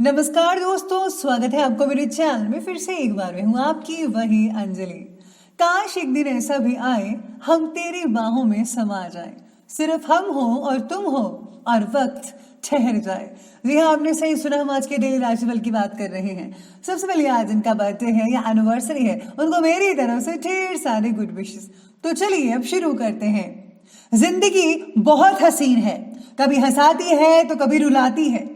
नमस्कार दोस्तों, स्वागत है आपको मेरे चैनल में। फिर से एक बार मैं हूँ आपकी वही अंजलि। काश एक दिन ऐसा भी आए हम तेरी बाहों में समा जाए, सिर्फ हम हो और तुम हो और वक्त ठहर जाए। जी हाँ, आपने सही सुना, हम आज के डेली राशिफल की बात कर रहे हैं। सबसे पहले आज इनका बर्थडे है या एनिवर्सरी है, उनको मेरी तरफ से ढेर सारे गुड विशेस। तो चलिए अब शुरू करते हैं। जिंदगी बहुत हसीन है, कभी हंसाती है तो कभी रुलाती है,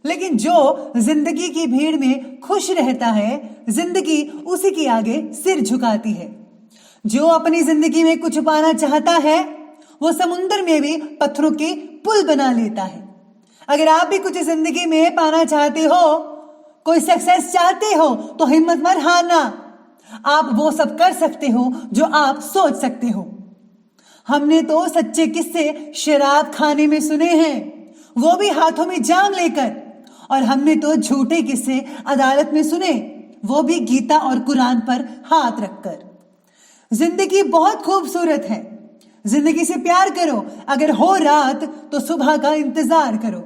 लेकिन जो जिंदगी की भीड़ में खुश रहता है, जिंदगी उसी के आगे सिर झुकाती है। जो अपनी जिंदगी में कुछ पाना चाहता है, वो समुद्र में भी पत्थरों के पुल बना लेता है। अगर आप भी कुछ जिंदगी में पाना चाहते हो, कोई सक्सेस चाहते हो, तो हिम्मत मत हारना। आप वो सब कर सकते हो जो आप सोच सकते हो। हमने तो सच्चे किस्से शराब खाने में सुने हैं, वो भी हाथों में जाम लेकर। और हमने तो झूठे किस्से अदालत में सुने, वो भी गीता और कुरान पर हाथ रखकर। जिंदगी बहुत खूबसूरत है, जिंदगी से प्यार करो। अगर हो रात तो सुबह का इंतजार करो।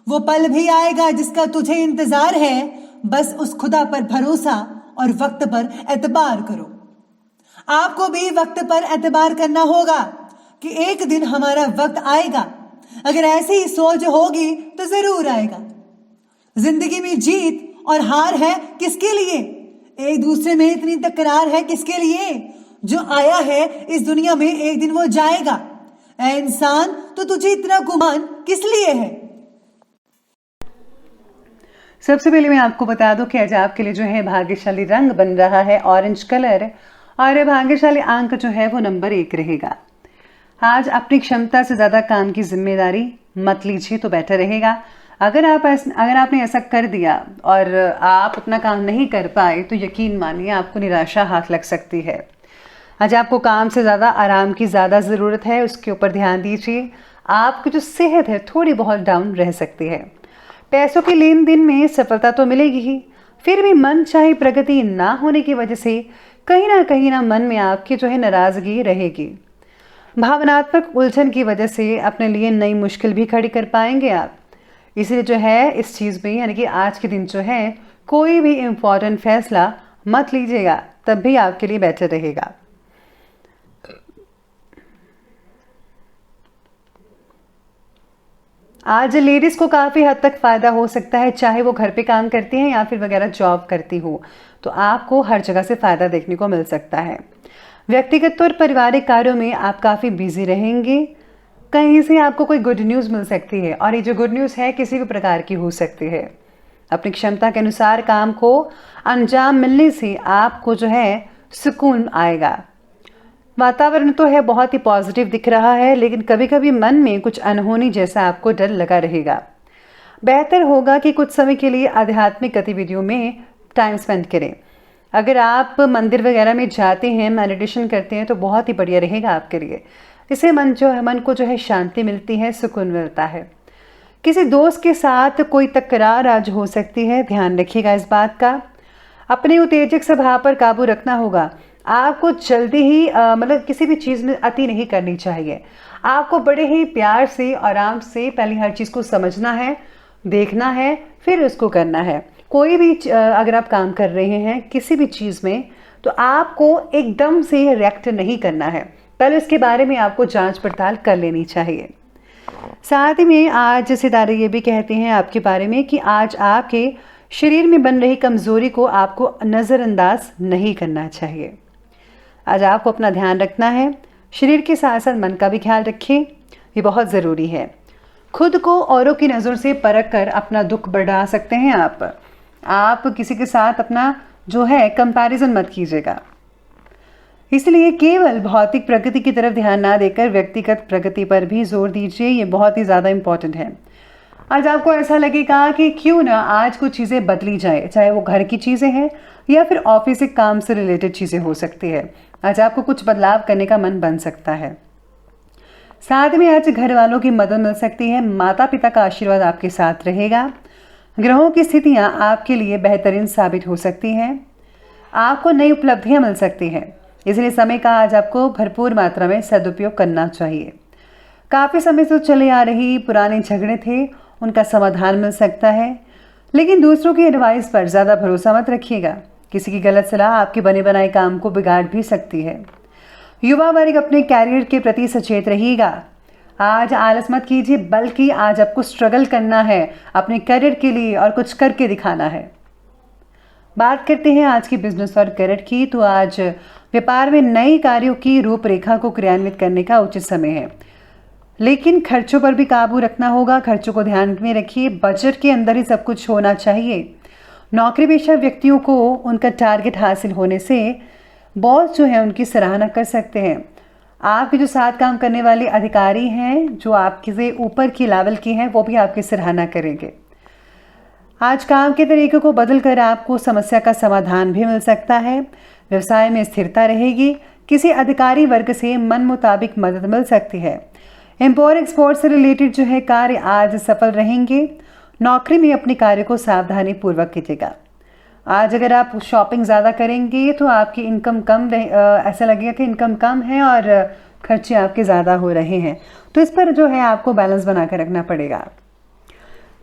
वो पल भी आएगा जिसका तुझे इंतजार है, बस उस खुदा पर भरोसा और वक्त पर एतबार करो। आपको भी वक्त पर एतबार करना होगा कि एक दिन हमारा वक्त आएगा। अगर ऐसी ही सोच होगी तो जरूर आएगा। जिंदगी में जीत और हार है किसके लिए? एक दूसरे में इतनी तकरार है किसके लिए? जो आया है इस दुनिया में एक दिन वो जाएगा। ऐ इंसान, तो तुझे इतना गुमान किस लिए है? सबसे पहले मैं आपको बता दूं कि आज आपके लिए जो है भाग्यशाली रंग बन रहा है ऑरेंज कलर, और भाग्यशाली अंक जो है वो नंबर 1 रहेगा। आज अपनी क्षमता से ज्यादा काम की जिम्मेदारी मत लीजिए तो बेटर रहेगा। अगर आपने ऐसा कर दिया और आप अपना काम नहीं कर पाए तो यकीन मानिए आपको निराशा हाथ लग सकती है। आज आपको काम से ज़्यादा आराम की ज़्यादा ज़रूरत है, उसके ऊपर ध्यान दीजिए। आपकी जो सेहत है थोड़ी बहुत डाउन रह सकती है। पैसों के लेन देन में सफलता तो मिलेगी ही, फिर भी मन चाहे प्रगति ना होने की वजह से कहीं ना मन में आपकी जो है नाराज़गी रहेगी। भावनात्मक उलझन की वजह से अपने लिए नई मुश्किल भी खड़ी कर पाएंगे आप। इसलिए जो है इस चीज़ में, यानी कि आज के दिन जो है कोई भी इम्पोर्टेंट फैसला मत लीजिएगा, तब भी आपके लिए बेटर रहेगा। आज लेडीज को काफ़ी हद तक फ़ायदा हो सकता है, चाहे वो घर पे काम करती हैं या फिर वगैरह जॉब करती हो, तो आपको हर जगह से फ़ायदा देखने को मिल सकता है। व्यक्तिगत और पारिवारिक कार्यों में आप काफ़ी बिजी रहेंगे। कहीं से आपको कोई गुड न्यूज़ मिल सकती है, और ये जो गुड न्यूज़ है किसी भी प्रकार की हो सकती है। अपनी क्षमता के अनुसार काम को अंजाम मिलने से आपको जो है सुकून आएगा। वातावरण तो है बहुत ही पॉजिटिव दिख रहा है, लेकिन कभी कभी मन में कुछ अनहोनी जैसा आपको डर लगा रहेगा। बेहतर होगा कि कुछ समय के लिए आध्यात्मिक गतिविधियों में टाइम स्पेंड करें। अगर आप मंदिर वगैरह में जाते हैं, मेडिटेशन करते हैं, तो बहुत ही बढ़िया रहेगा आपके लिए। इससे मन को जो है शांति मिलती है, सुकून मिलता है। किसी दोस्त के साथ कोई तकरार आज हो सकती है, ध्यान रखिएगा इस बात का। अपने उत्तेजक स्वभाव पर काबू रखना होगा। आपको जल्दी ही किसी भी चीज़ में अति नहीं करनी चाहिए। आपको बड़े ही प्यार से, आराम से पहले हर चीज़ को समझना है, देखना है, फिर उसको करना है। कोई भी अगर आप काम कर रहे हैं किसी भी चीज़ में, तो आपको एकदम से रिएक्ट नहीं करना है, पहले इसके बारे में आपको जांच पड़ताल कर लेनी चाहिए। साथ ही में आज सितारे ये भी कहते हैं आपके बारे में कि आज आपके शरीर में बन रही कमज़ोरी को आपको नज़रअंदाज नहीं करना चाहिए। आज आपको अपना ध्यान रखना है, शरीर के साथ साथ मन का भी ख्याल रखें, ये बहुत ज़रूरी है। खुद को औरों की नज़र से परख कर अपना दुख बढ़ा सकते हैं आप किसी के साथ अपना जो है कंपैरिजन मत कीजिएगा। इसलिए केवल भौतिक प्रगति की तरफ ध्यान ना देकर व्यक्तिगत प्रगति पर भी जोर दीजिए, ये बहुत ही ज़्यादा इम्पॉर्टेंट है। आज आपको ऐसा लगेगा कि क्यों ना आज कुछ चीज़ें बदली जाए, चाहे वो घर की चीज़ें हैं या फिर ऑफिस के काम से रिलेटेड चीज़ें हो सकती है। आज आपको कुछ बदलाव करने का मन बन सकता है। साथ में आज घर वालों की मदद मिल सकती है, माता पिता का आशीर्वाद आपके साथ रहेगा। ग्रहों की स्थितियाँ आपके लिए बेहतरीन साबित हो सकती हैं। आपको नई उपलब्धियाँ मिल सकती हैं, इसलिए समय का आज आपको भरपूर मात्रा में सदुपयोग करना चाहिए। काफ़ी समय से चले आ रही पुराने झगड़े थे, उनका समाधान मिल सकता है। लेकिन दूसरों की एडवाइस पर ज़्यादा भरोसा मत रखिएगा। किसी की गलत सलाह आपके बने बनाए काम को बिगाड़ भी सकती है। युवा वर्ग अपने कैरियर के प्रति सचेत रहिएगा। आज आलस मत कीजिए, बल्कि आज आपको स्ट्रगल करना है अपने करियर के लिए और कुछ करके दिखाना है। बात करते हैं आज की बिजनेस और करियर की। तो आज व्यापार में नए कार्यों की रूपरेखा को क्रियान्वित करने का उचित समय है, लेकिन खर्चों पर भी काबू रखना होगा। खर्चों को ध्यान में रखिए, बजट के अंदर ही सब कुछ होना चाहिए। नौकरी पेशा व्यक्तियों को उनका टारगेट हासिल होने से बॉस जो है उनकी सराहना कर सकते हैं। आपके जो साथ काम करने वाले अधिकारी हैं, जो आपके से ऊपर की लेवल की हैं, वो भी आपकी सराहना करेंगे। आज काम के तरीके को बदलकर आपको समस्या का समाधान भी मिल सकता है। व्यवसाय में स्थिरता रहेगी। किसी अधिकारी वर्ग से मन मुताबिक मदद मिल सकती है। इम्पोर्ट एक्सपोर्ट से रिलेटेड जो है कार्य आज सफल रहेंगे। नौकरी में अपने कार्य को सावधानी पूर्वक कीजिएगा। आज अगर आप शॉपिंग ज़्यादा करेंगे तो आपकी इनकम कम ऐसा लगेगा कि इनकम कम है और खर्चे आपके ज़्यादा हो रहे हैं, तो इस पर जो है आपको बैलेंस बना कर रखना पड़ेगा।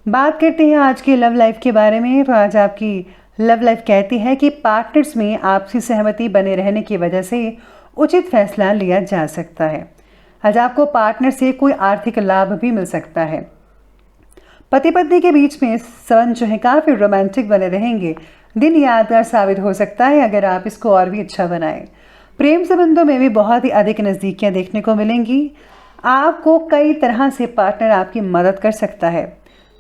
बात करते हैं आज की लव लाइफ के बारे में। तो आज आपकी लव लाइफ कहती है कि पार्टनर्स में आपसी सहमति बने रहने की वजह से उचित फैसला लिया जा सकता है। आज आपको पार्टनर से कोई आर्थिक लाभ भी मिल सकता है। पति पत्नी के बीच में संबंध जो है काफ़ी रोमांटिक बने रहेंगे। दिन यादगार साबित हो सकता है अगर आप इसको और भी अच्छा बनाएं। प्रेम संबंधों में भी बहुत ही अधिक नज़दीकियां देखने को मिलेंगी। आपको कई तरह से पार्टनर आपकी मदद कर सकता है।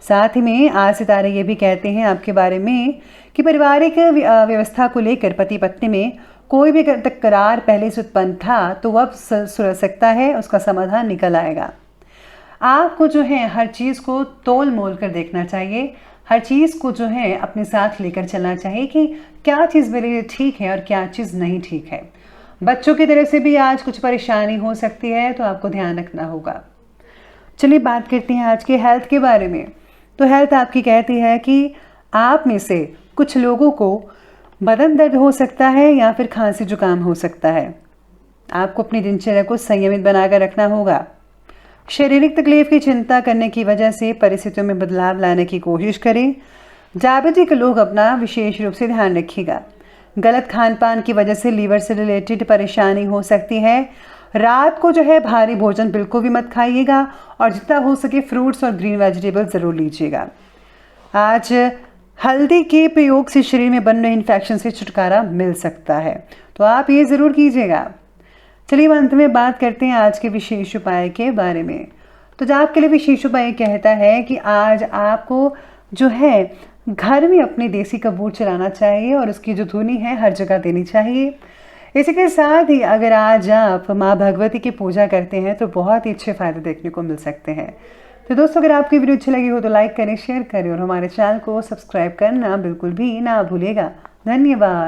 साथ ही में आज सितारे ये भी कहते हैं आपके बारे में कि पारिवारिक व्यवस्था को लेकर पति पत्नी में कोई भी अगर तकरार पहले से उत्पन्न था तो वह अब सुलझ सकता है, उसका समाधान निकल आएगा। आपको जो है हर चीज़ को तोल मोल कर देखना चाहिए। हर चीज़ को जो है अपने साथ लेकर चलना चाहिए कि क्या चीज़ मेरे लिए ठीक है और क्या चीज़ नहीं ठीक है। बच्चों की तरफ से भी आज कुछ परेशानी हो सकती है, तो आपको ध्यान रखना होगा। चलिए बात करते हैं आज के हेल्थ के बारे में। तो हेल्थ आपकी कहती है कि आप में से कुछ लोगों को बदन दर्द हो सकता है या फिर खांसी जुकाम हो सकता है। आपको अपनी दिनचर्या को संयमित बनाकर रखना होगा। शारीरिक तकलीफ की चिंता करने की वजह से परिस्थितियों में बदलाव लाने की कोशिश करें। डायबिटिक लोग अपना विशेष रूप से ध्यान रखिएगा। गलत खान पान की वजह से लीवर से रिलेटेड परेशानी हो सकती है। रात को जो है भारी भोजन बिल्कुल भी मत खाइएगा और जितना हो सके फ्रूट्स और ग्रीन वेजिटेबल ज़रूर लीजिएगा। आज हल्दी के प्रयोग से शरीर में बन रहे इन्फेक्शन से छुटकारा मिल सकता है, तो आप ये ज़रूर कीजिएगा। चलिए अंत में बात करते हैं आज के विशेष उपाय के बारे में। तो जो आपके लिए विशेष उपाय कहता है कि आज आपको जो है घर में अपने देसी कपूर चलाना चाहिए और उसकी जो धुनी है हर जगह देनी चाहिए। इसी के साथ ही अगर आज आप माँ भगवती की पूजा करते हैं तो बहुत ही अच्छे फायदे देखने को मिल सकते हैं। तो दोस्तों, अगर आपकी वीडियो अच्छी लगी हो तो लाइक करें, शेयर करें और हमारे चैनल को सब्सक्राइब करना बिल्कुल भी ना भूलिएगा। धन्यवाद।